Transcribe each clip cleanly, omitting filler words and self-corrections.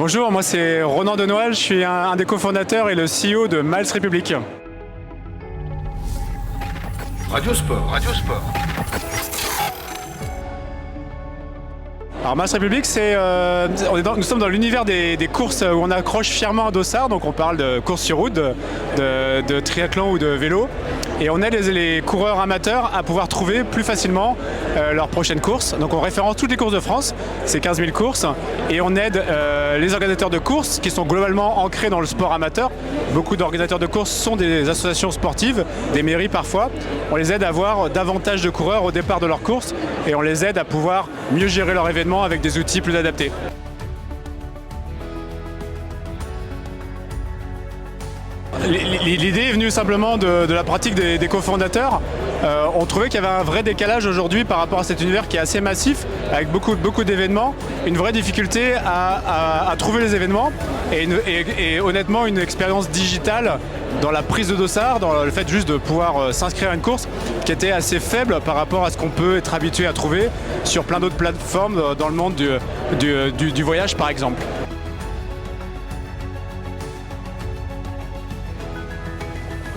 Bonjour, moi c'est Ronan Denoël, je suis un des cofondateurs et le CEO de Miles Republic. Radiosport. Alors Miles Republic, nous sommes dans l'univers des courses où on accroche fièrement un dossard, donc on parle de courses sur route, de triathlon ou de vélo. Et on aide les coureurs amateurs à pouvoir trouver plus facilement leur prochaine course. Donc on référence toutes les courses de France, c'est 15 000 courses. Et on aide les organisateurs de courses qui sont globalement ancrés dans le sport amateur. Beaucoup d'organisateurs de courses sont des associations sportives, des mairies parfois. On les aide à avoir davantage de coureurs au départ de leur course et on les aide à pouvoir mieux gérer leur événement avec des outils plus adaptés. L'idée est venue simplement de la pratique des cofondateurs. On trouvait qu'il y avait un vrai décalage aujourd'hui par rapport à cet univers qui est assez massif, avec beaucoup d'événements, une vraie difficulté à trouver les événements et honnêtement une expérience digitale dans la prise de dossard, dans le fait juste de pouvoir s'inscrire à une course qui était assez faible par rapport à ce qu'on peut être habitué à trouver sur plein d'autres plateformes dans le monde du voyage par exemple.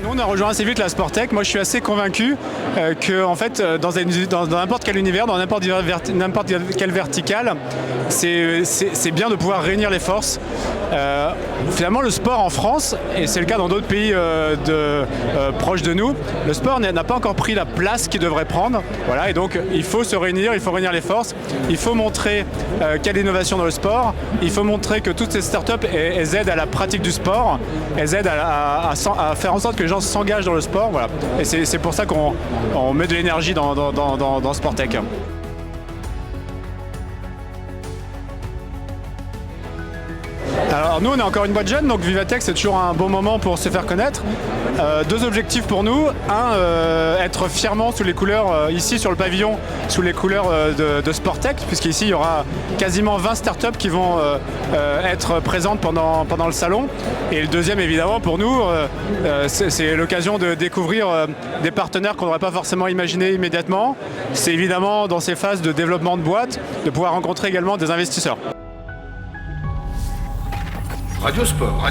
Nous, on a rejoint assez vite la Sportec. Moi, je suis assez convaincu que, en fait, dans n'importe quel univers, dans n'importe quelle verticale, c'est bien de pouvoir réunir les forces. Finalement, le sport en France, et c'est le cas dans d'autres pays proches de nous, le sport n'a pas encore pris la place qu'il devrait prendre. Voilà, et donc, il faut se réunir, il faut réunir les forces, il faut montrer qu'il y a de l'innovation dans le sport, il faut montrer que toutes ces startups elles aident à la pratique du sport, elles aident à faire en sorte que les gens s'engagent dans le sport, voilà. Et c'est pour ça qu'on met de l'énergie dans Sportec. Alors nous on est encore une boîte jeune, donc Vivatech c'est toujours un bon moment pour se faire connaître. Deux objectifs pour nous. Un, être fièrement sous les couleurs, ici sur le pavillon, sous les couleurs de Sportec, puisqu'ici il y aura quasiment 20 startups qui vont être présentes pendant le salon. Et le deuxième évidemment pour nous, c'est l'occasion de découvrir des partenaires qu'on n'aurait pas forcément imaginé immédiatement. C'est évidemment dans ces phases de développement de boîtes, de pouvoir rencontrer également des investisseurs. Radiosport.